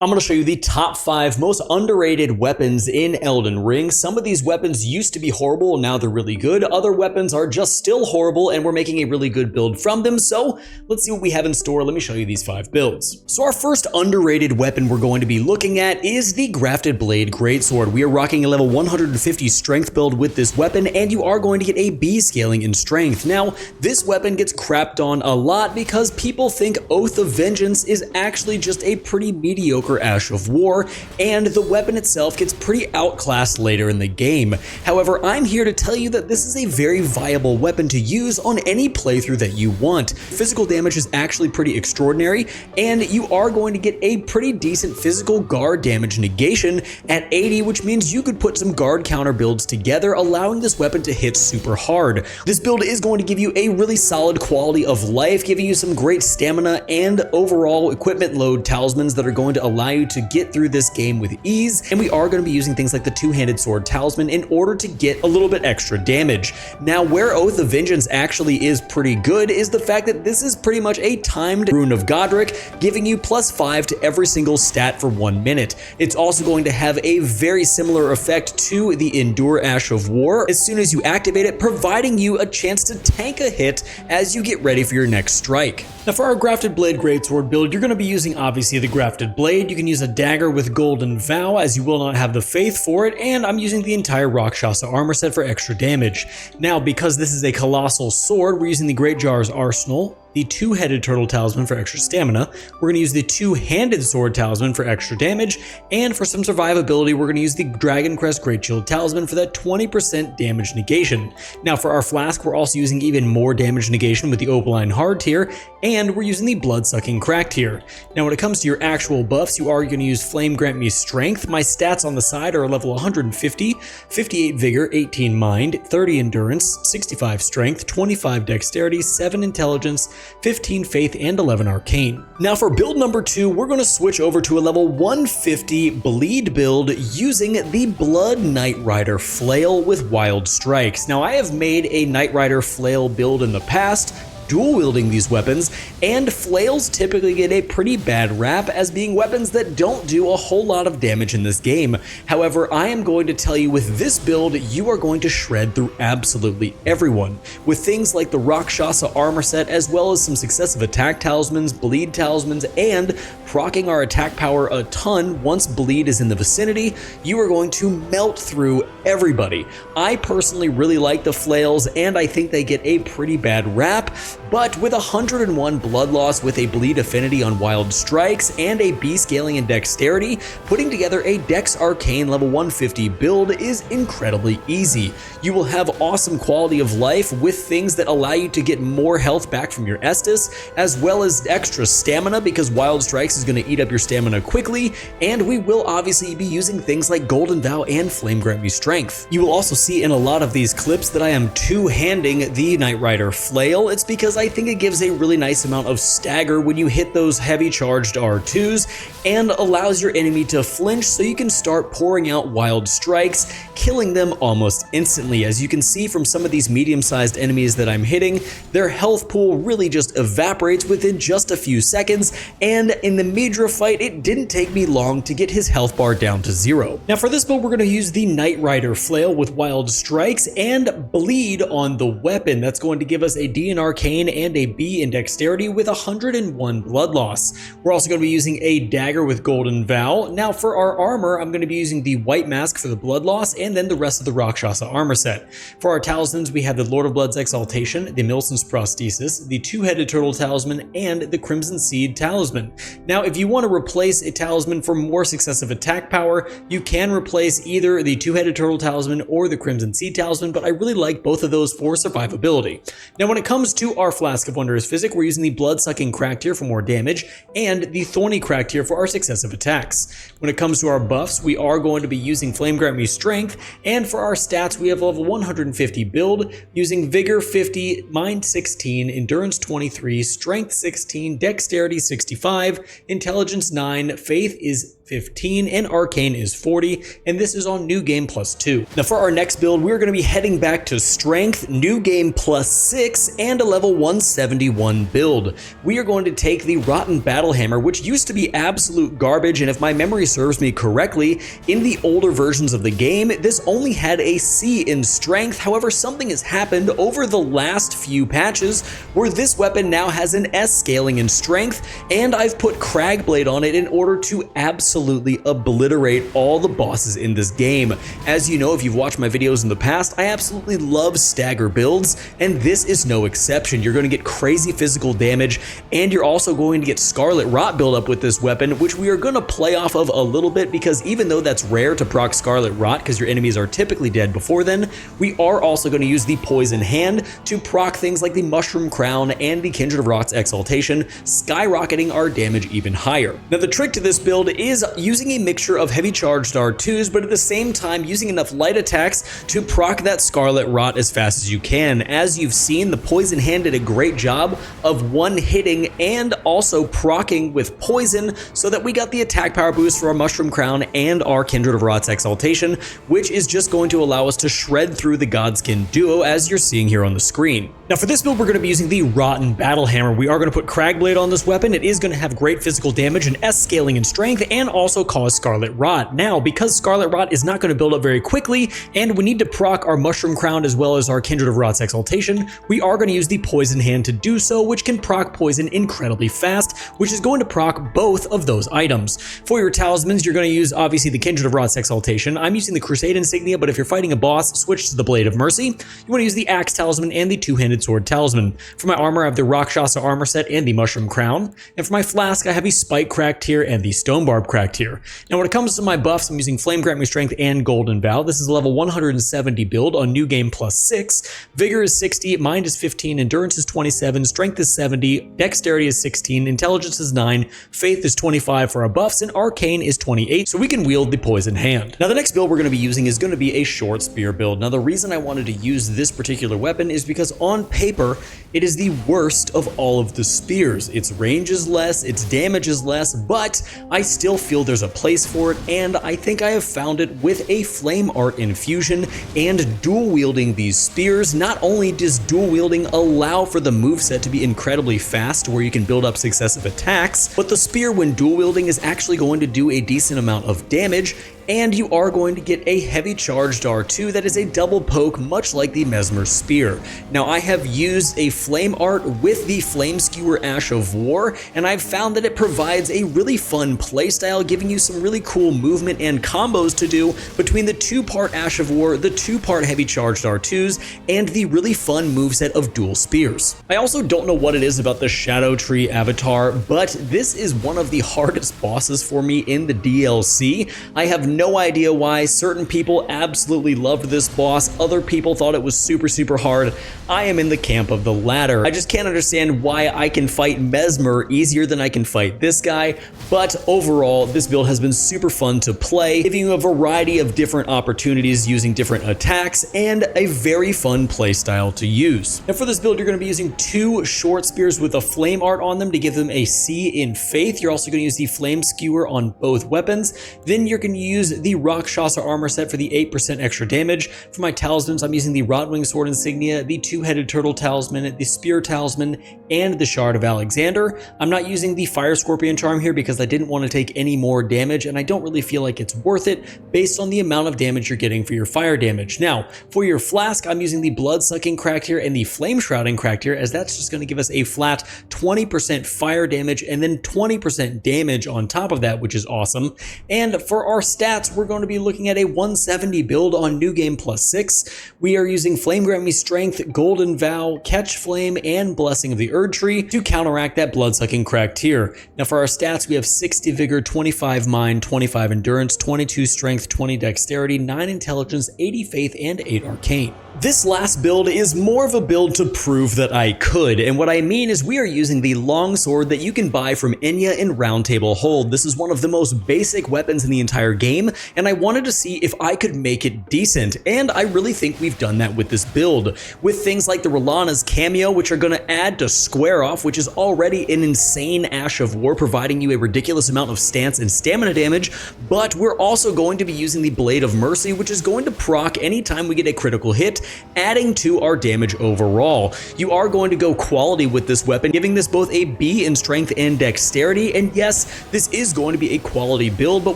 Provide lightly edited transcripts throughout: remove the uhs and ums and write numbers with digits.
I'm going to show you the top 5 most underrated weapons in Elden Ring. Some of these weapons used to be horrible, now they're really good. Other weapons are just still horrible, and we're making a really good build from them. So let's see what we have in store. Let me show you these 5 builds. So our first underrated weapon we're going to be looking at is the Grafted Blade Greatsword. We are rocking a level 150 strength build with this weapon, and you are going to get a B scaling in strength. Now, this weapon gets crapped on a lot because people think Oath of Vengeance is actually just a pretty mediocre Ash of War, and the weapon itself gets pretty outclassed later in the game. However, I'm here to tell you that this is a very viable weapon to use on any playthrough that you want. Physical damage is actually pretty extraordinary, and you are going to get a pretty decent physical guard damage negation at 80, which means you could put some guard counter builds together, allowing this weapon to hit super hard. This build is going to give you a really solid quality of life, giving you some great stamina and overall equipment load talismans that are going to allow you to get through this game with ease. And we are going to be using things like the two-handed sword talisman in order to get a little bit extra damage. Now, where Oath of Vengeance actually is pretty good is the fact that this is pretty much a timed Rune of Godric, giving you +5 to every single stat for 1 minute. It's also going to have a very similar effect to the Endure Ash of War as soon as you activate it, providing you a chance to tank a hit as you get ready for your next strike. Now, for our Grafted Blade Greatsword build, you're going to be using obviously the Grafted Blade. You can use a dagger with Golden Vow, as you will not have the faith for it, and I'm using the entire Rakshasa armor set for extra damage. Now, because this is a colossal sword, we're using the Great Jar's Arsenal, the two-headed turtle talisman for extra stamina, we're going to use the two-handed sword talisman for extra damage, and for some survivability, we're going to use the Dragon Crest Great Shield talisman for that 20% damage negation. Now, for our flask, we're also using even more damage negation with the Opaline Hard tier, and we're using the Blood-Sucking Crack tier. Now, when it comes to your actual buffs, you are going to use Flame Grant Me Strength. My stats on the side are level 150, 58 Vigor, 18 Mind, 30 Endurance, 65 Strength, 25 Dexterity, 7 Intelligence, 15 Faith, and 11 Arcane. Now, for build number 2, we're going to switch over to a level 150 bleed build using the Blood Knightrider Flail with Wild Strikes. Now, I have made a Knightrider Flail build in the past, dual wielding these weapons, and flails typically get a pretty bad rap as being weapons that don't do a whole lot of damage in this game. However, I am going to tell you with this build, you are going to shred through absolutely everyone. With things like the Rakshasa armor set, as well as some successive attack talismans, bleed talismans, and proccing our attack power a ton once bleed is in the vicinity, you are going to melt through everybody. I personally really like the flails, and I think they get a pretty bad rap, but with 101 blood loss with a bleed affinity on Wild Strikes and a B scaling in dexterity, putting together a Dex Arcane level 150 build is incredibly easy. You will have awesome quality of life with things that allow you to get more health back from your Estus, as well as extra stamina because Wild Strikes is going to eat up your stamina quickly, and we will obviously be using things like Golden Vow and Flame Grant Me Strength. You will also see in a lot of these clips that I am two-handing the Knightrider Flail. It's because I think it gives a really nice amount of stagger when you hit those heavy charged R2s and allows your enemy to flinch so you can start pouring out Wild Strikes, killing them almost instantly. As you can see from some of these medium-sized enemies that I'm hitting, their health pool really just evaporates within just a few seconds, and in the Midra fight, it didn't take me long to get his health bar down to 0. Now, for this build, we're going to use the Knightrider Flail with Wild Strikes and bleed on the weapon. That's going to give us a D in Arcane and a B in Dexterity with 101 blood loss. We're also going to be using a dagger with Golden Vow. Now, for our armor, I'm going to be using the White Mask for the blood loss and then the rest of the Rakshasa armor set. For our talismans, we have the Lord of Blood's Exaltation, the Milson's Prosthesis, the Two-Headed Turtle Talisman, and the Crimson Seed Talisman. Now, if you want to replace a talisman for more successive attack power, you can replace either the Two-Headed Turtle Talisman or the Crimson Seed Talisman, but I really like both of those for survivability. Now, when it comes to our Flask of Wondrous Physic, we're using the Blood-Sucking Crack tier for more damage and the Thorny Crack tier for our successive attacks. When it comes to our buffs, we are going to be using Flame Grant Me Strength, and for our stats, we have level 150 build using Vigor 50, Mind 16, Endurance 23, Strength 16, Dexterity 65, Intelligence 9, Faith is 15, and Arcane is 40, and this is on New Game +2. Now for our next build, we're going to be heading back to Strength, New Game +6, and a level 171 build. We are going to take the Rotten Battle Hammer, which used to be absolute garbage, and if my memory serves me correctly, in the older versions of the game, this only had a C in strength. However, something has happened over the last few patches where this weapon now has an S scaling in strength, and I've put Cragblade on it in order to absolutely obliterate all the bosses in this game. As you know, if you've watched my videos in the past, I absolutely love stagger builds, and this is no exception. You're going to get crazy physical damage, and you're also going to get Scarlet Rot buildup with this weapon, which we are going to play off of a little bit, because even though that's rare to proc Scarlet Rot because your enemies are typically dead before then, we are also going to use the Poison Hand to proc things like the Mushroom Crown and the Kindred of Rot's Exaltation, skyrocketing our damage even higher. Now, the trick to this build is using a mixture of heavy charged R2s, but at the same time using enough light attacks to proc that Scarlet Rot as fast as you can. As you've seen, the Poison Hand did a great job of one-hitting and also proccing with poison, so that we got the attack power boost for our Mushroom Crown and our Kindred of Rot's Exaltation, which is just going to allow us to shred through the Godskin duo as you're seeing here on the screen. Now, for this build, we're going to be using the Rotten Battle Hammer. We are going to put Cragblade on this weapon. It is going to have great physical damage and S scaling in strength, and also cause Scarlet Rot. Now, because Scarlet Rot is not going to build up very quickly, and we need to proc our Mushroom Crown as well as our Kindred of Rot's Exaltation, we are going to use the Poison Hand to do so, which can proc poison incredibly fast, which is going to proc both of those items. For your talismans, you're going to use obviously the Kindred of Rot's Exaltation. I'm using the Crusade Insignia, but if you're fighting a boss, switch to the Blade of Mercy. You want to use the Axe Talisman and the Two-Handed Sword Talisman. For my armor, I have the Rakshasa armor set and the Mushroom Crown. And for my flask, I have the Spike Cracked Tear and the Stone Barb Cracked Tear. Now, when it comes to my buffs, I'm using Flame Grant Me Strength and Golden Vow. This is a level 170 build on New Game +6. Vigor is 60, Mind is 15, Endurance is 27, Strength is 70, Dexterity is 16, Intelligence is 9, Faith is 25 for our buffs, and Arcane is 28, so we can wield the Poison Hand. Now, the next build we're going to be using is going to be a short spear build. Now, the reason I wanted to use this particular weapon is because on paper, it is the worst of all of the spears. Its range is less, its damage is less, but I still feel there's a place for it, and I think I have found it with a Flame Art infusion and dual wielding these spears. Not only does dual wielding allow for the moveset to be incredibly fast, where you can build up successive attacks, but the spear when dual wielding is actually going to do a decent amount of damage, and you are going to get a heavy charged R2 that is a double poke, much like the Mesmer Spear. Now, I have used a Flame Art with the Flame Skewer Ash of War, and I've found that it provides a really fun playstyle, giving you some really cool movement and combos to do between the 2-part Ash of War, the 2-part heavy charged R2s, and the really fun moveset of dual spears. I also don't know what it is about the Shadow Tree avatar, but this is one of the hardest bosses for me in the DLC. I have no idea why. Certain people absolutely loved this boss, other people thought it was super hard. I am in the camp of the latter. I just can't understand why I can fight Mesmer easier than I can fight this guy, but overall, this build has been super fun to play, giving you a variety of different opportunities using different attacks, and a very fun playstyle to use. Now, for this build, you're going to be using 2 short spears with a Flame Art on them to give them a C in Faith. You're also going to use the Flame Skewer on both weapons. Then you're going to use the Rakshasa armor set for the 8% extra damage. For my talismans, I'm using the Rotwing Sword Insignia, the Two-Headed Turtle Talisman, the Spear Talisman, and the Shard of Alexander. I'm not using the Fire Scorpion Charm here because I didn't want to take any more damage, and I don't really feel like it's worth it based on the amount of damage you're getting for your fire damage. Now, for your flask, I'm using the Blood-Sucking Cracked Tear and the Flame Shrouding Cracked Tear, as that's just going to give us a flat 20% fire damage and then 20% damage on top of that, which is awesome. And for our stats, we're going to be looking at a 170 build on New Game +6. We are using Flame Grant Me Strength, Golden Vow, Catch Flame, and Blessing of the Erd Tree to counteract that Blood-Sucking Cracked Tear. Now, for our stats, we have 60 Vigor, 25 Mind, 25 Endurance, 22 Strength, 20 Dexterity, 9 Intelligence, 80 Faith, and 8 Arcane. This last build is more of a build to prove that I could, and what I mean is we are using the Longsword that you can buy from Enya in Round Table Hold. This is one of the most basic weapons in the entire game, and I wanted to see if I could make it decent, and I really think we've done that with this build. With things like the Rolana's Cameo, which are going to add to Square Off, which is already an insane Ash of War, providing you a ridiculous amount of stance and stamina damage, but we're also going to be using the Blade of Mercy, which is going to proc anytime we get a critical hit, adding to our damage overall. You you are going to go quality with this weapon, giving this both a B in strength and dexterity. And yes, this is going to be a quality build, but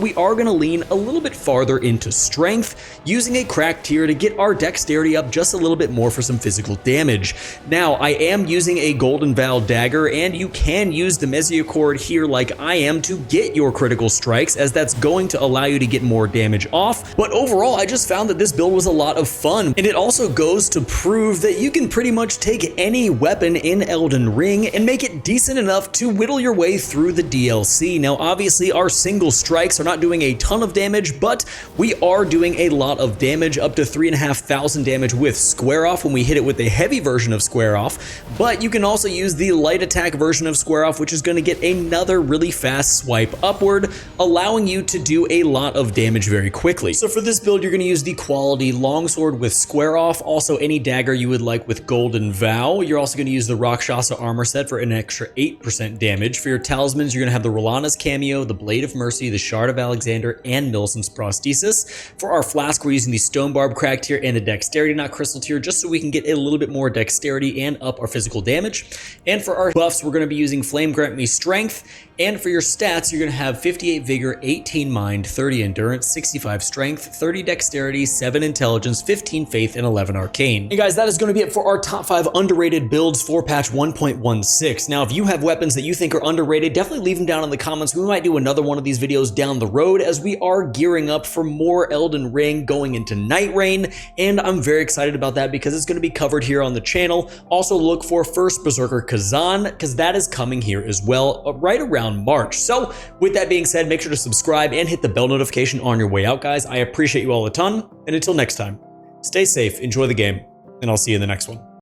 we are going to lean a little bit farther into strength, using a cracked tier to get our dexterity up just a little bit more for some physical damage. Now, I am using a Golden Vow dagger, and you can use the Mesiocord here like I am to get your critical strikes, as that's going to allow you to get more damage off. But overall, I just found that this build was a lot of fun, and it also goes to prove that you can pretty much take any weapon in Elden Ring and make it decent enough to whittle your way through the DLC. Now, obviously, our single strikes are not doing a ton of damage, but we are doing a lot of damage, up to 3,500 damage with Square Off when we hit it with a heavy version of Square Off. But you can also use the light attack version of Square Off, which is going to get another really fast swipe upward, allowing you to do a lot of damage very quickly. So for this build, you're going to use the quality Longsword with Square Off, also any dagger you would like with Golden Vow. You're also going to use the Rakshasa armor set for an extra 8% damage. For your talismans, you're going to have the Rolana's cameo, the Blade of Mercy, the Shard of Alexander, and Millicent's prosthesis. For our flask, we're using the Stone Barb crack tier and the Dexterity Knot crystal tier, just so we can get a little bit more dexterity and up our physical damage. And for our buffs, we're going to be using Flame Grant Me Strength. And for your stats, you're going to have 58 Vigor, 18 Mind, 30 Endurance, 65 Strength, 30 Dexterity, 7 Intelligence, 15 Faith, and 11 Arcane. Hey guys, that is going to be it for our top 5 underrated builds for patch 1.16. Now, if you have weapons that you think are underrated, definitely leave them down in the comments. We might do another one of these videos down the road, as we are gearing up for more Elden Ring going into Night Rain, and I'm very excited about that because it's going to be covered here on the channel. Also, look for First Berserker Kazan, because that is coming here as well, right around March. So with that being said, make sure to subscribe and hit the bell notification on your way out, guys. I appreciate you all a ton, and until next time, stay safe, enjoy the game, and I'll see you in the next one.